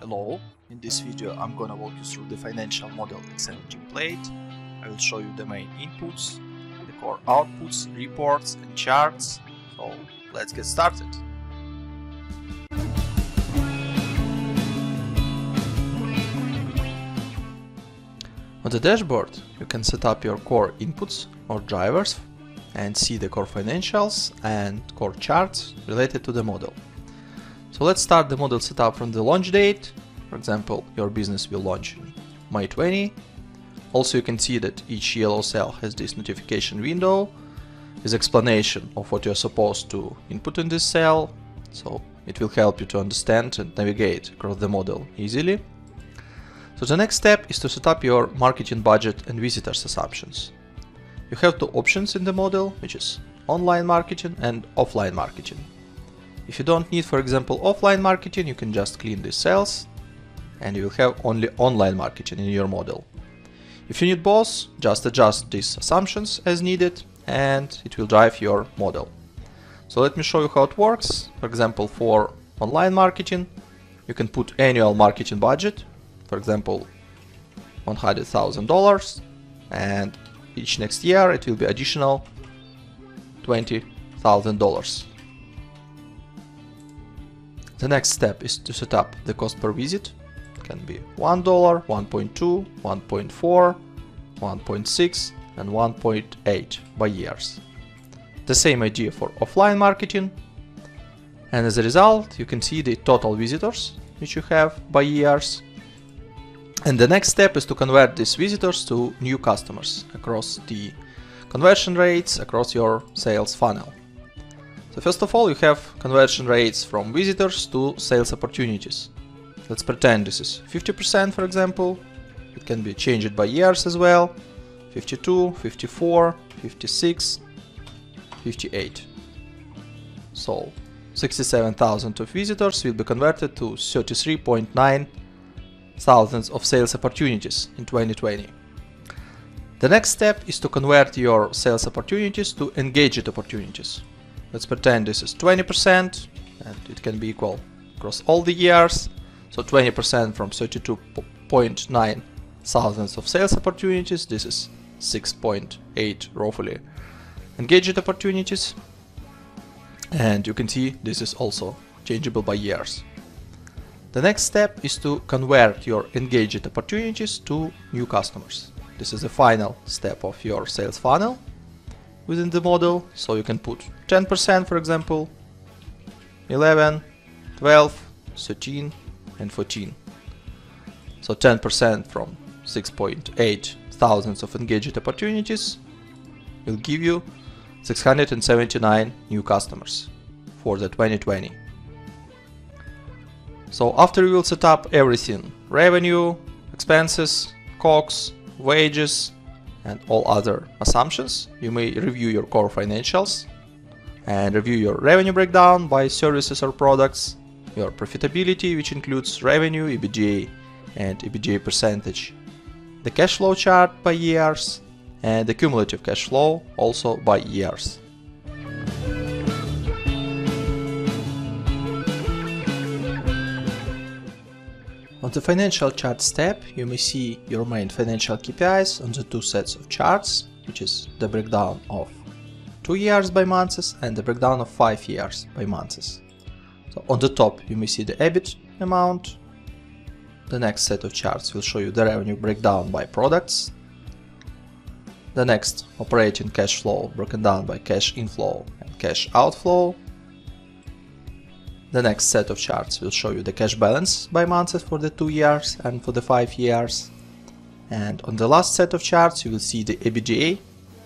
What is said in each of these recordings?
Hello, in this video I'm gonna walk you through the financial model Excel template. I will show you the main inputs, the core outputs, reports and charts. So let's get started. On the dashboard you can set up your core inputs or drivers and see the core financials and core charts related to the model. So let's start the model setup from the launch date. For example, your business will launch in May 20. Also, you can see that each yellow cell has this notification window with explanation of what you're supposed to input in this cell. So it will help you to understand and navigate across the model easily. So the next step is to set up your marketing budget and visitors assumptions. You have two options in the model, which is online marketing and offline marketing. If you don't need, for example, offline marketing, you can just clean these cells and you will have only online marketing in your model. If you need both, just adjust these assumptions as needed and it will drive your model. So let me show you how it works. For example, for online marketing, you can put annual marketing budget, for example, $100,000, and each next year it will be additional $20,000. The next step is to set up the cost per visit. It can be $1, 1.2, 1.4, 1.6 and 1.8 by years. The same idea for offline marketing, and as a result you can see the total visitors which you have by years. And the next step is to convert these visitors to new customers across the conversion rates across your sales funnel. So first of all, you have conversion rates from visitors to sales opportunities. Let's pretend this is 50%, for example. It can be changed by years as well. 52, 54, 56, 58. So 67,000 of visitors will be converted to 33.9 thousands of sales opportunities in 2020. The next step is to convert your sales opportunities to engaged opportunities. Let's pretend this is 20% and it can be equal across all the years. So 20% from 32.9 thousands of sales opportunities, this is 6.8 roughly engaged opportunities. And you can see this is also changeable by years. The next step is to convert your engaged opportunities to new customers. This is the final step of your sales funnel within the model, so you can put 10%, for example, 11, 12, 13 and 14. So 10% from 6.8 thousands of engaged opportunities will give you 679 new customers for the 2020. So after you will set up everything, revenue, expenses, COGS, wages and all other assumptions, you may review your core financials and review your revenue breakdown by services or products, your profitability, which includes revenue, EBITDA and EBITDA percentage, the cash flow chart by years and the cumulative cash flow also by years. On the financial charts tab, you may see your main financial KPIs on the two sets of charts, which is the breakdown of 2 years by months and the breakdown of 5 years by months. So on the top you may see the EBIT amount. The next set of charts will show you the revenue breakdown by products. The next, operating cash flow broken down by cash inflow and cash outflow. The next set of charts will show you the cash balance by months for the 2 years and for the 5 years. And on the last set of charts you will see the EBITDA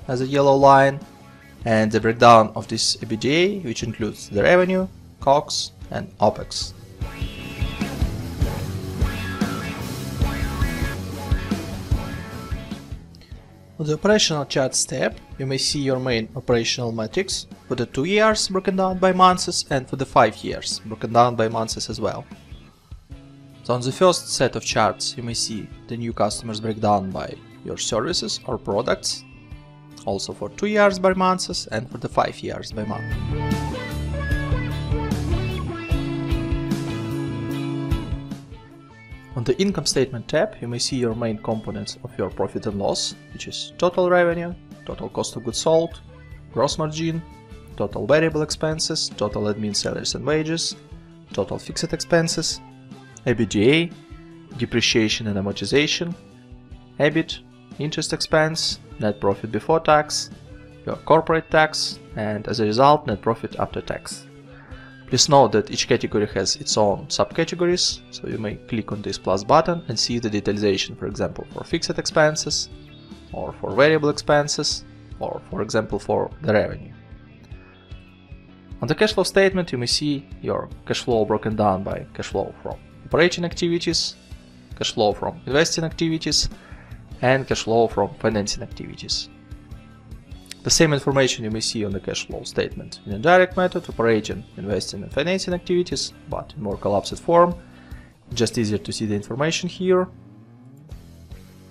as a yellow line and the breakdown of this EBITDA, which includes the revenue, COGS and OPEX. On the operational charts tab, you may see your main operational metrics for the 2 years broken down by months and for the 5 years broken down by months as well. So on the first set of charts you may see the new customers breakdown by your services or products, also for 2 years by months and for the 5 years by month. On the income statement tab, you may see your main components of your profit and loss, which is total revenue, total cost of goods sold, gross margin, total variable expenses, total admin salaries and wages, total fixed expenses, EBITDA, depreciation and amortization, EBIT, interest expense, net profit before tax, your corporate tax, and as a result, net profit after tax. Please note that each category has its own subcategories, so you may click on this plus button and see the detalization, for example, for fixed expenses, or for variable expenses, or for example for the revenue. On the cash flow statement, you may see your cash flow broken down by cash flow from operating activities, cash flow from investing activities, and cash flow from financing activities. The same information you may see on the cash flow statement in indirect method, operating, investing and financing activities, but in more collapsed form. Just easier to see the information here.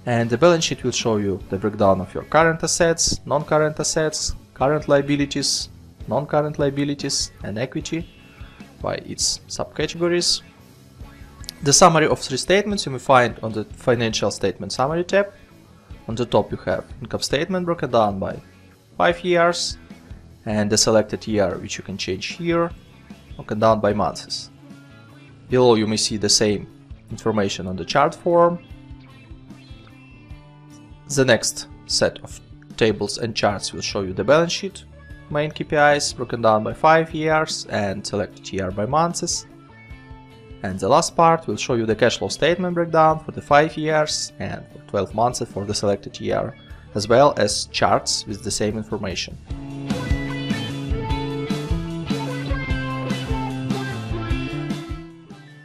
And the balance sheet will show you the breakdown of your current assets, non-current assets, current liabilities, non-current liabilities, and equity by its subcategories. The summary of three statements you may find on the Financial Statement Summary tab. On the top you have income statement broken down by 5 years, and the selected year, which you can change here, broken down by months. Below you may see the same information on the chart form. The next set of tables and charts will show you the balance sheet, main KPIs broken down by 5 years and selected year by months. And the last part will show you the cash flow statement breakdown for the 5 years and for 12 months for the selected year, as well as charts with the same information.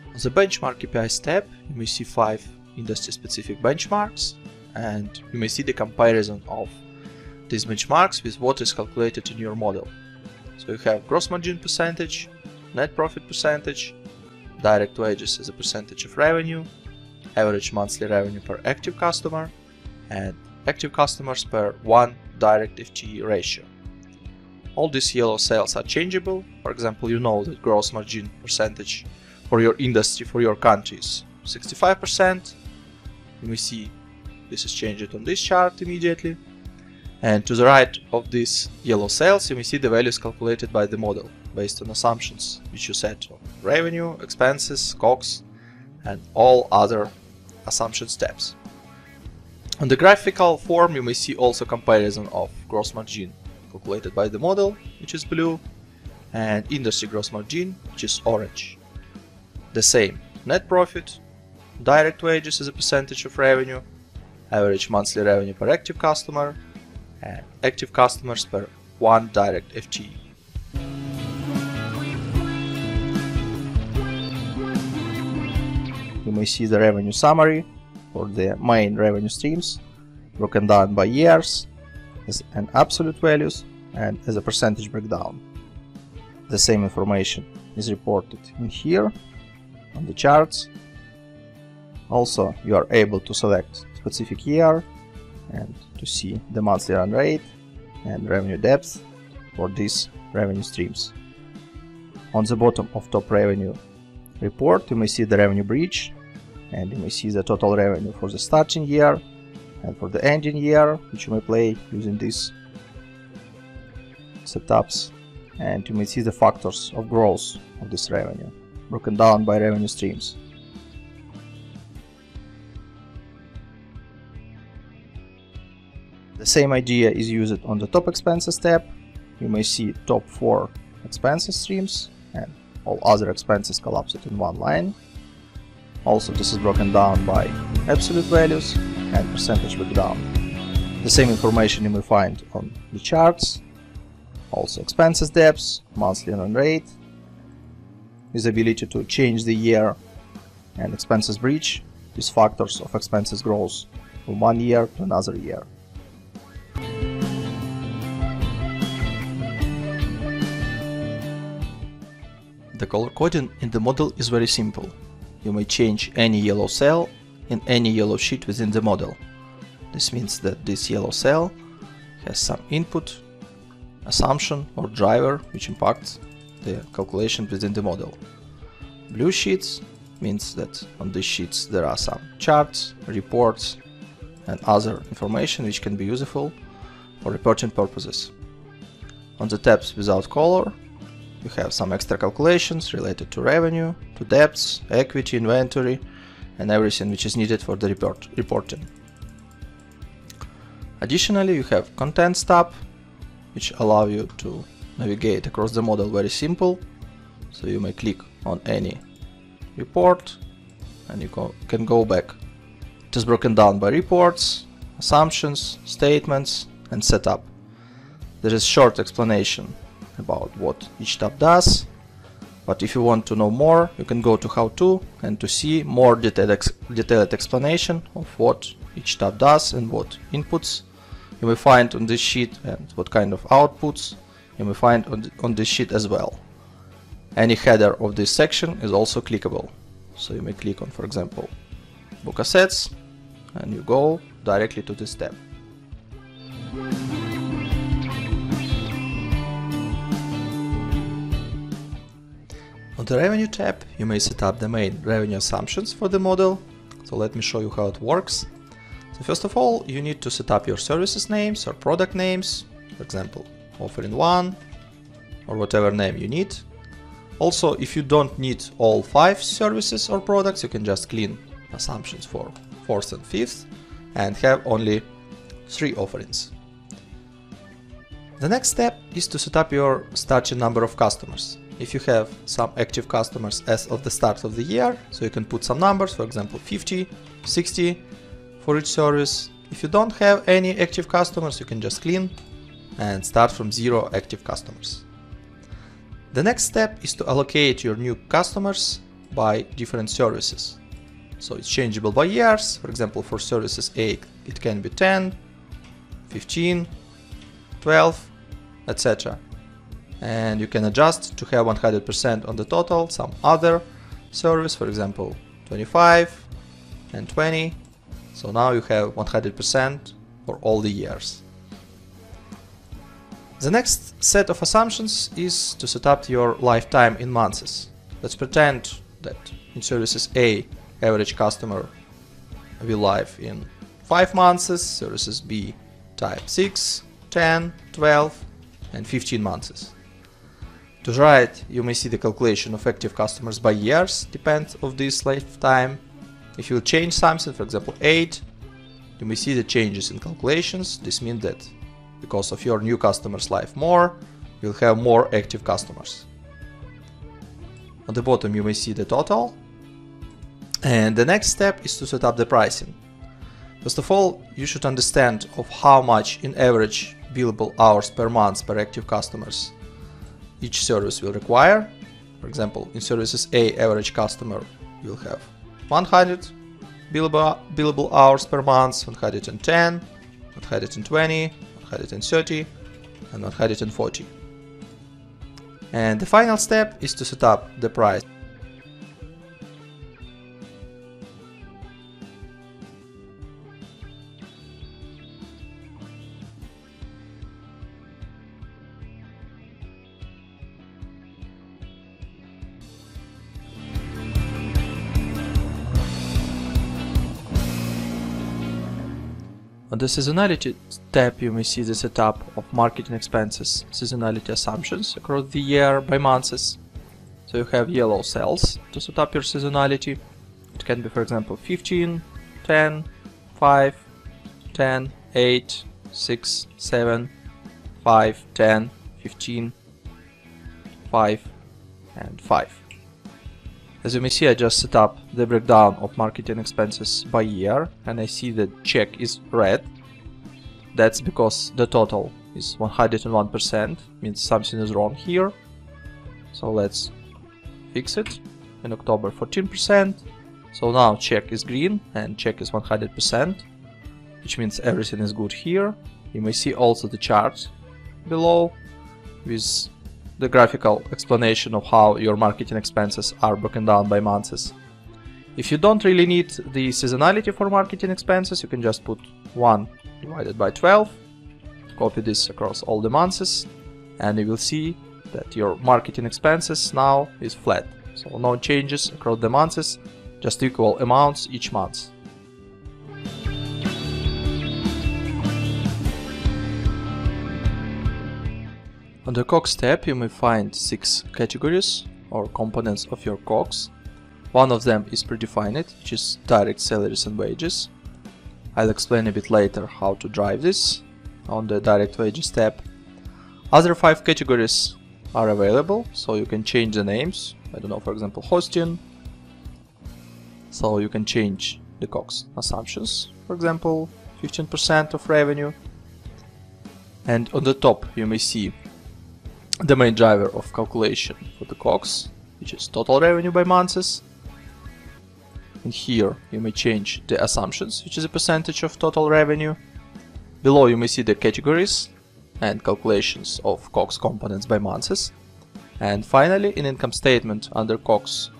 On the Benchmark KPIs tab, you may see 5 industry-specific benchmarks, and you may see the comparison of these benchmarks with what is calculated in your model. So you have gross margin percentage, net profit percentage, direct wages as a percentage of revenue, average monthly revenue per active customer, and active customers per 1 direct FTE ratio. All these yellow cells are changeable. For example, you know that gross margin percentage for your industry, for your country is 65%. You may see this is changed on this chart immediately. And to the right of these yellow cells, you may see the values calculated by the model based on assumptions which you set on revenue, expenses, COGS, and all other assumption steps. On the graphical form, you may see also comparison of gross margin calculated by the model, which is blue, and industry gross margin, which is orange. The same net profit, direct wages as a percentage of revenue, average monthly revenue per active customer, and active customers per 1 direct FTE. You may see the revenue summary for the main revenue streams, broken down by years as an absolute values and as a percentage breakdown. The same information is reported in here on the charts. Also, you are able to select specific year and to see the monthly run rate and revenue depth for these revenue streams. On the bottom of top revenue report, you may see the revenue bridge, and you may see the total revenue for the starting year and for the ending year, which you may play using these setups, and you may see the factors of growth of this revenue broken down by revenue streams. The same idea is used on the top expenses tab. You may see top 4 expenses streams and all other expenses collapsed in one line. Also, this is broken down by absolute values and percentage breakdown. The same information you may find on the charts. Also expenses depths, monthly run rate, with the ability to change the year, and expenses bridge with factors of expenses growth from one year to another year. The color coding in the model is very simple. You may change any yellow cell in any yellow sheet within the model. This means that this yellow cell has some input, assumption or driver which impacts the calculation within the model. Blue sheets means that on these sheets there are some charts, reports and other information which can be useful for reporting purposes. On the tabs without color, you have some extra calculations related to revenue, to debts, equity, inventory, and everything which is needed for the reporting. Additionally, you have Contents tab, which allow you to navigate across the model very simple. So you may click on any report and you can go back. It is broken down by reports, assumptions, statements, and setup. There is short explanation about what each tab does, but if you want to know more, you can go to How To and to see more detailed explanation of what each tab does and what inputs you may find on this sheet and what kind of outputs you may find on this sheet as well. Any header of this section is also clickable, so you may click on, for example, Book Assets, and you go directly to this tab. On the Revenue tab, you may set up the main revenue assumptions for the model. So let me show you how it works. So first of all, you need to set up your services names or product names, for example, offering 1 or whatever name you need. Also, if you don't need all 5 services or products, you can just clean assumptions for 4th and 5th and have only 3 offerings. The next step is to set up your starting number of customers. If you have some active customers as of the start of the year, so you can put some numbers, for example 50, 60 for each service. If you don't have any active customers, you can just clean and start from 0 active customers. The next step is to allocate your new customers by different services. So it's changeable by years. For example, for services A, it can be 10, 15, 12, etc. And you can adjust to have 100% on the total, some other service, for example 25 and 20. So now you have 100% for all the years. The next set of assumptions is to set up your lifetime in months. Let's pretend that in services A, average customer will live in 5 months, services B type 6, 10, 12 and 15 months. To the right, you may see the calculation of active customers by years, depends of this lifetime. If you change something, for example 8, you may see the changes in calculations. This means that because of your new customers live more, you'll have more active customers. On the bottom you may see the total. And the next step is to set up the pricing. First of all, you should understand of how much in average billable hours per month per active customers each service will require. For example, in services A, average customer will have 100 billable hours per month, 110, 120, 130 and 140. And the final step is to set up the price. On the Seasonality tab, you may see the setup of marketing expenses, seasonality assumptions across the year by months. So you have yellow cells to set up your seasonality. It can be, for example, 15, 10, 5, 10, 8, 6, 7, 5, 10, 15, 5, and 5. As you may see, I just set up the breakdown of marketing expenses by year, and I see that check is red. That's because the total is 101%, means something is wrong here. So let's fix it. In October 14%. So now check is green and check is 100%, which means everything is good here. You may see also the chart below with the graphical explanation of how your marketing expenses are broken down by months. If you don't really need the seasonality for marketing expenses, you can just put 1 divided by 12, copy this across all the months, and you will see that your marketing expenses now is flat. So no changes across the months, just equal amounts each month. On the COGS tab you may find 6 categories or components of your COGS. One of them is predefined, which is direct salaries and wages. I'll explain a bit later how to drive this on the direct wages tab. Other 5 categories are available, so you can change the names. I don't know, for example, hosting. So you can change the COGS assumptions, for example, 15% of revenue. And on the top you may see the main driver of calculation for the COGS, which is total revenue by months. And here you may change the assumptions, which is a percentage of total revenue. Below you may see the categories and calculations of COGS components by months. And finally, in income statement under COGS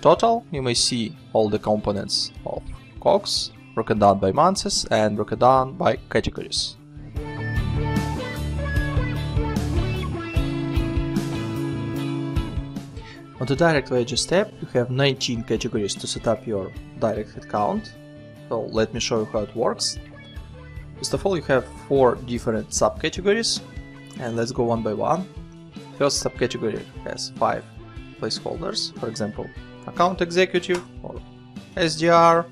total, you may see all the components of COGS broken down by months and broken down by categories. On the direct wages tab you have 19 categories to set up your direct headcount. So let me show you how it works. First of all, you have 4 different subcategories, and let's go one by one. First subcategory has 5 placeholders, for example, account executive or SDR,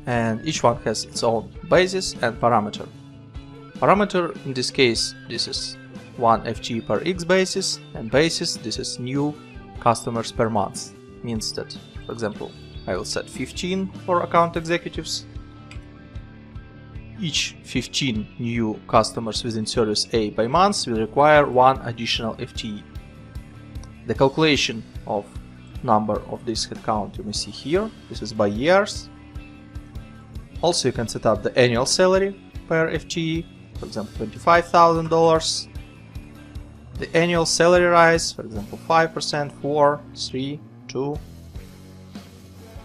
and each one has its own basis and parameter. Parameter in this case, this is 1 FTE per X basis, and basis, this is new customers per month. Means that, for example, I will set 15 for account executives. Each 15 new customers within service A by month will require 1 additional FTE. The calculation of number of this headcount you may see here. This is by years. Also you can set up the annual salary per FTE, for example $25,000. The annual salary rise, for example 5%, 4, 3, 2.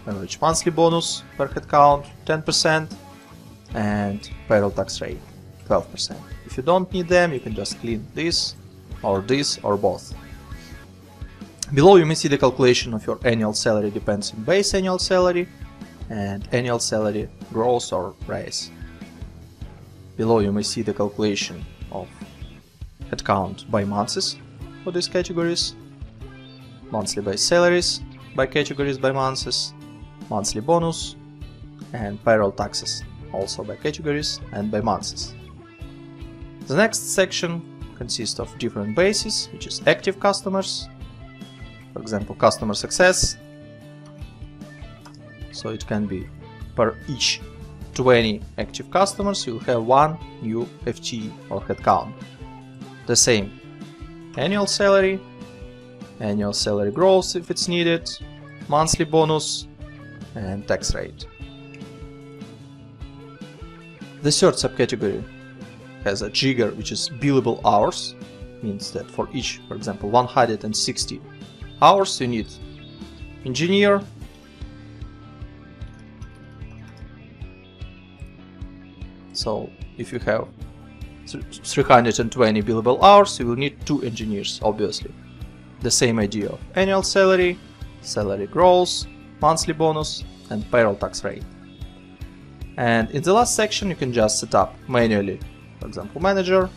Average monthly bonus per headcount 10%, and payroll tax rate 12%. If you don't need them, you can just clean this or both. Below you may see the calculation of your annual salary depends on base annual salary and annual salary gross or raise. Below you may see the calculation of headcount by months for these categories, monthly base salaries by categories by months, monthly bonus, and payroll taxes also by categories and by months. The next section consists of different bases, which is active customers, for example customer success. So it can be per each 20 active customers you will have 1 new FTE or headcount. The same annual salary growth if it's needed, monthly bonus, and tax rate. The third subcategory has a trigger, which is billable hours. Means that for each, for example, 160 hours you need engineer, so if you have 320 billable hours, you will need 2 engineers, obviously. The same idea of annual salary, salary growth, monthly bonus, and payroll tax rate. And in the last section you can just set up manually, for example manager,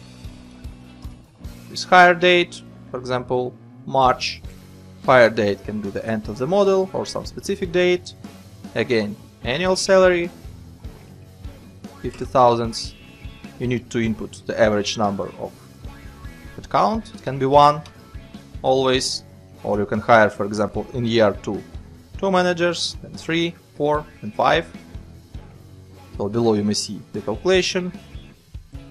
this hire date, for example March. Fire date can be the end of the model or some specific date. Again, annual salary 50,000. You need to input the average number of headcount. It can be 1 always, or you can hire, for example, in year 2 managers, then 3, 4, and 5. So below you may see the calculation.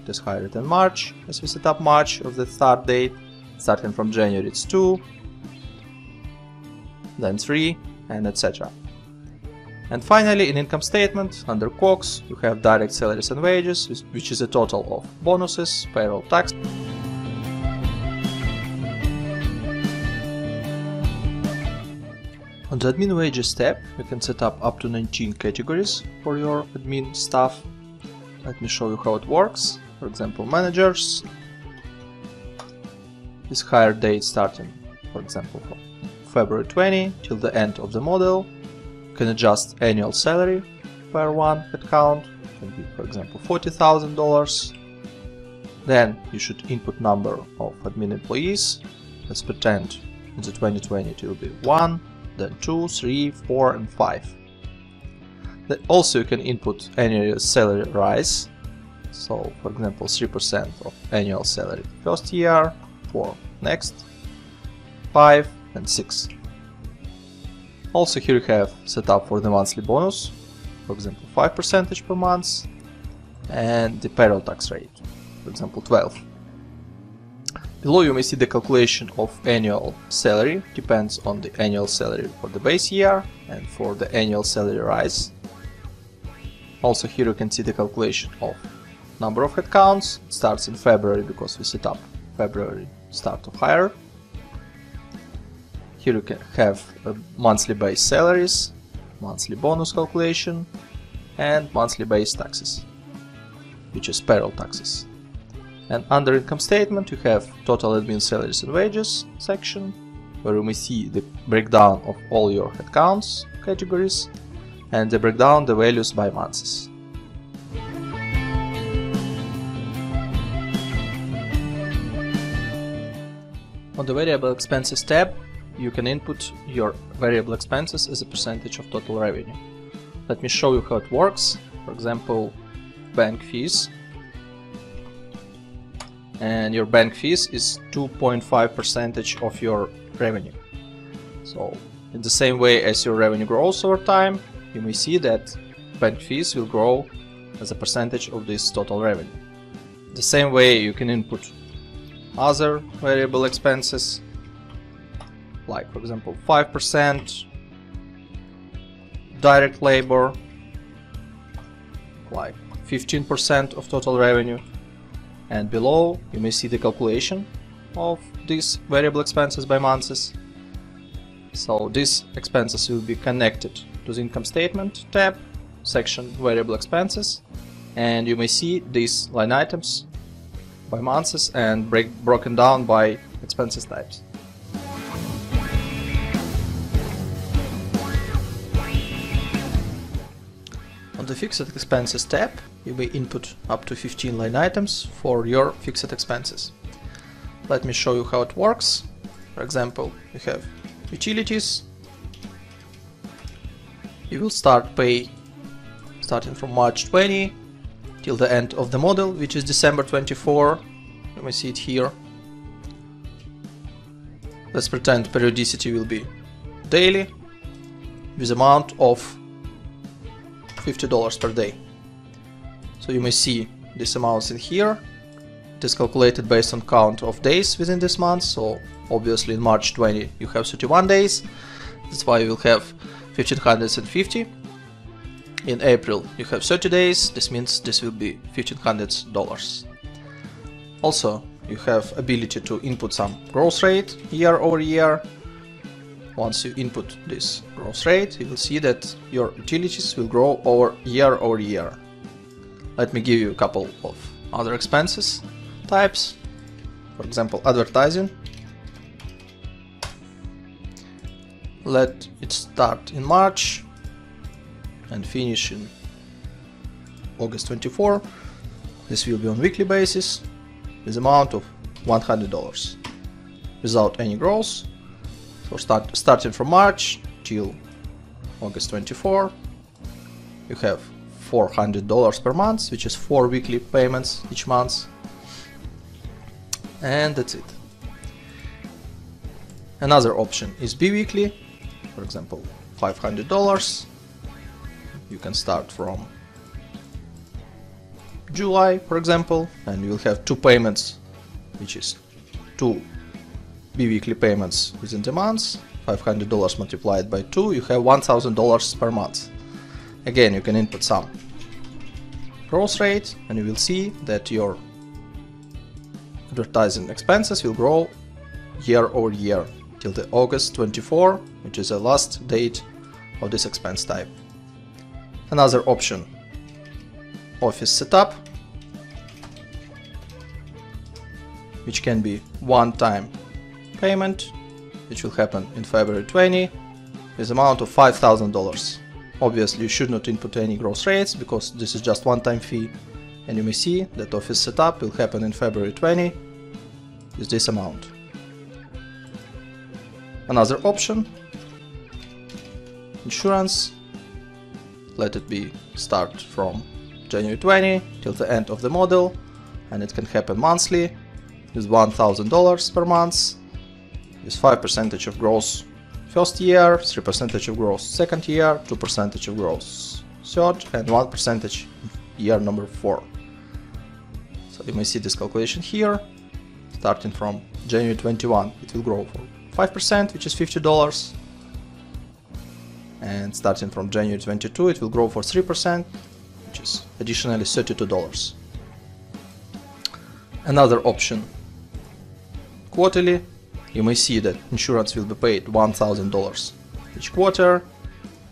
It is hired in March, as we set up March of the start date. Starting from January it's 2, then 3, and etc. And finally, in income statement, under COGS, you have direct salaries and wages, which is a total of bonuses, payroll tax. On the admin wages tab, you can set up to 19 categories for your admin staff. Let me show you how it works. For example, managers. This hire date starting for example, from February 20 till the end of the model. You can adjust annual salary per one headcount. It can be, for example, $40,000. Then you should input number of admin employees. Let's pretend in the 2020 it will be 1, then 2, 3, 4, and 5. Then also you can input annual salary rise. So, for example, 3% of annual salary first year, for next, 5, and 6. Also here you have set up for the monthly bonus, for example 5% per month, and the payroll tax rate, for example 12. Below you may see the calculation of annual salary, depends on the annual salary for the base year and for the annual salary rise. Also here you can see the calculation of number of headcounts. It starts in February because we set up February start of hire. Here you can have monthly base salaries, monthly bonus calculation, and monthly base taxes, which is payroll taxes. And under income statement you have total admin salaries and wages section, where you may see the breakdown of all your headcounts categories and the breakdown the values by months. On the variable expenses tab, you can input your variable expenses as a percentage of total revenue. Let me show you how it works. For example, bank fees. And your bank fees is 2.5% of your revenue. So in the same way as your revenue grows over time, you may see that bank fees will grow as a percentage of this total revenue. The same way you can input other variable expenses, like for example 5% direct labor, like 15% of total revenue. And below you may see the calculation of these variable expenses by months. So these expenses will be connected to the income statement tab, section variable expenses, and you may see these line items by months and broken down by expenses types. On the fixed expenses tab, you may input up to 15 line items for your fixed expenses. Let me show you how it works. For example, you have utilities. You will start pay starting from March 20 till the end of the model, which is December 24. You may see it here. Let's pretend periodicity will be daily with amount of $50 per day. So you may see these amounts in here. It is calculated based on count of days within this month. So obviously in March 20 you have 31 days. That's why you will have 1550. In April you have 30 days. This means this will be $1500. Also you have ability to input some growth rate year over year. Once you input this growth rate, you will see that your utilities will grow over year. Let me give you a couple of other expenses types. For example, advertising. Let it start in March and finish in August 24. This will be on weekly basis with amount of $100 without any growth. So starting from March till August 24, you have $400 per month, which is 4 weekly payments each month, and that's it. Another option is bi-weekly. For example, $500. You can start from July, for example, and you will have 2 payments, which is 2 bi-weekly payments within the month. $500 multiplied by 2, you have $1,000 per month. Again, you can input some growth rate and you will see that your advertising expenses will grow year over year till the August 24, which is the last date of this expense type. Another option, office setup, which can be one-time payment which will happen in February 20, is amount of $5,000. Obviously you should not input any gross rates because this is just one-time fee, and you may see that office setup will happen in February 20 is this amount. Another option, insurance, let it be start from January 20 till the end of the model, and it can happen monthly with $1,000 per month, with 5% of gross first year, 3% of gross second year, 2% of gross third, and 1% year number 4. So you may see this calculation here. Starting from January 21, it will grow for 5%, which is $50. And starting from January 22, it will grow for 3%, which is additionally $32. Another option, quarterly. You may see that insurance will be paid $1,000 each quarter.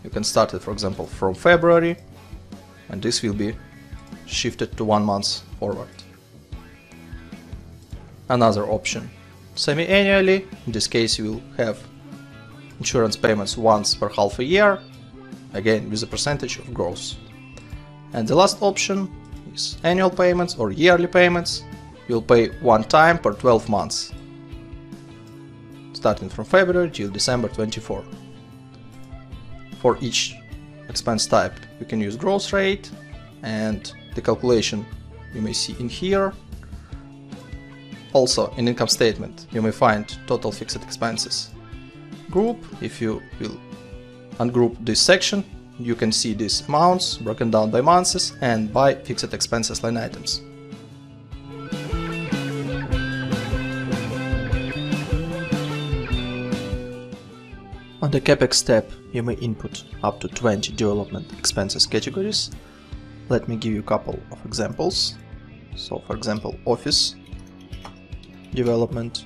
You can start it, for example, from February, and this will be shifted to 1 month forward. Another option, semi-annually. In this case you will have insurance payments once per half a year, again with a percentage of gross. And the last option is annual payments or yearly payments. You'll pay one time per 12 months, starting from February till December 24. For each expense type you can use gross rate, and the calculation you may see in here. Also in income statement you may find total fixed expenses group. If you will ungroup this section, you can see these amounts broken down by months and by fixed expenses line items. On the CAPEX tab you may input up to 20 development expenses categories. Let me give you a couple of examples. So for example, office development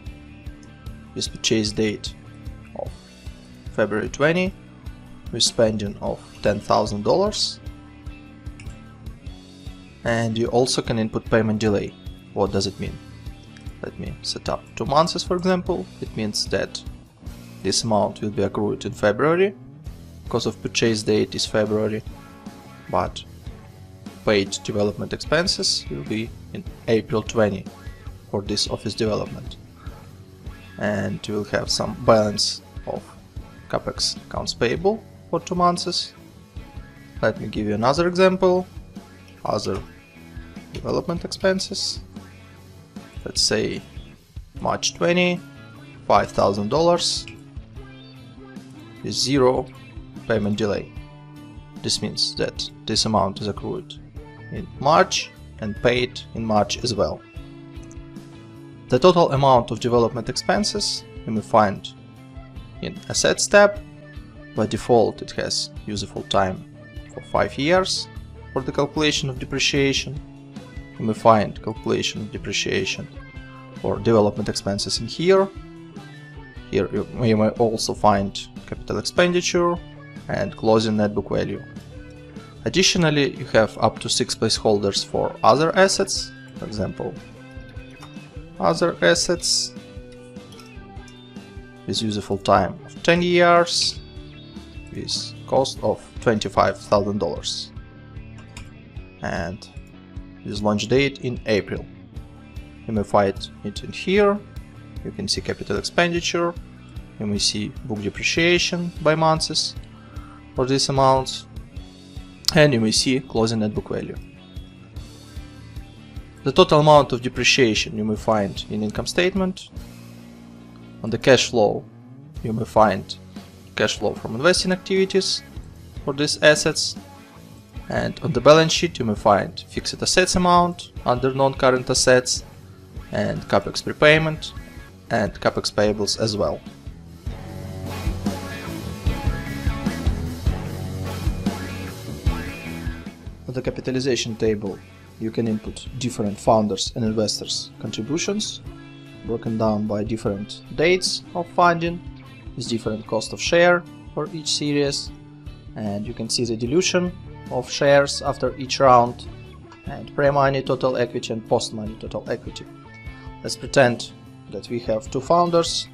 with purchase date of February 20 with spending of $10,000, and you also can input payment delay. What does it mean? Let me set up 2 months, for example. It means that this amount will be accrued in February because of purchase date is February, but paid development expenses will be in April 20 for this office development. And you will have some balance of CAPEX accounts payable for 2 months. Let me give you another example. Other development expenses. Let's say March 20, $5,000 with 0 payment delay. This means that this amount is accrued in March and paid in March as well. The total amount of development expenses you may find in Assets tab. By default it has useful time for 5 years. For the calculation of depreciation, you may find calculation of depreciation for development expenses in here. Here you may also find capital expenditure and closing net book value. Additionally, you have up to 6 placeholders for other assets. For example, other assets with useful time of 10 years with cost of $25,000 and with launch date in April. You may find it in here. You can see capital expenditure, you may see book depreciation by months for these amounts, and you may see closing net book value. The total amount of depreciation you may find in income statement. On the cash flow you may find cash flow from investing activities for these assets, and on the balance sheet you may find fixed assets amount under non-current assets and CAPEX prepayment and CAPEX payables as well. On the capitalization table you can input different founders and investors contributions broken down by different dates of funding with different cost of share for each series, and you can see the dilution of shares after each round and pre-money total equity and post-money total equity. Let's pretend that we have 2 founders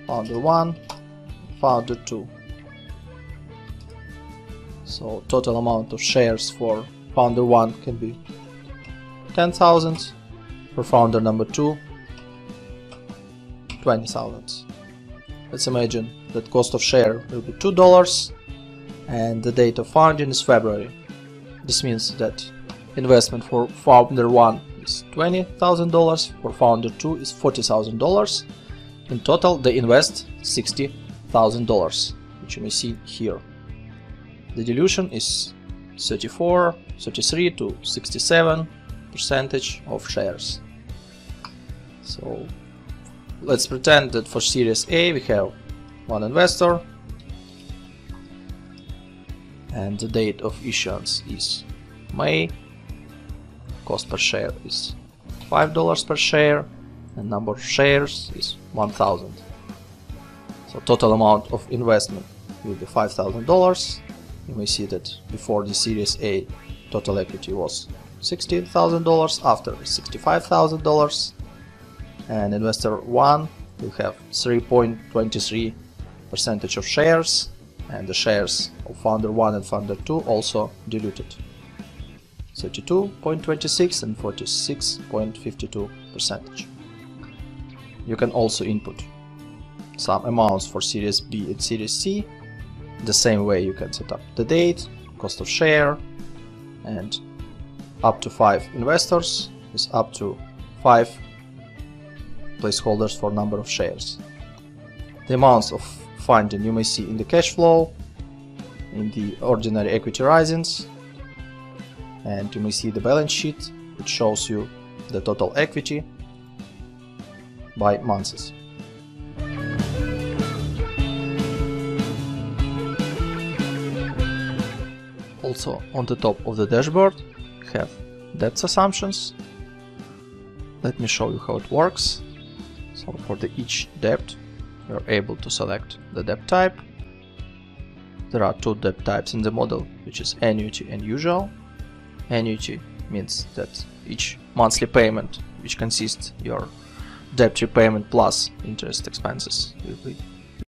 founder 1, founder 2. So total amount of shares for founder 1 can be 10,000, for founder number 2 20,000. Let's imagine that cost of share will be $2 and the date of founding is February. This means that investment for founder 1 is $20,000, for founder 2 is $40,000. In total they invest $60,000, which you may see here. The dilution is 33 to 67% of shares. So let's pretend that for Series A we have one investor and the date of issuance is May, cost per share is $5 per share and number of shares is 1,000. So total amount of investment will be $5,000. You may see that before the Series A total equity was $60,000, after $65,000, and investor 1 will have 3.23% of shares, and the shares of founder 1 and founder 2 also diluted, 32.26 and 46.52%. You can also input some amounts for Series B and Series C. The same way you can set up the date, cost of share, and up to 5 investors is up to 5 placeholders for number of shares. The amounts of funding you may see in the cash flow, in the ordinary equity risings, and you may see the balance sheet, which shows you the total equity by months. Also on the top of the dashboard we have debt assumptions. Let me show you how it works. So for each debt you are able to select the debt type. There are 2 debt types in the model, which is annuity and usual. Annuity means that each monthly payment, which consists your debt repayment plus interest expenses, will be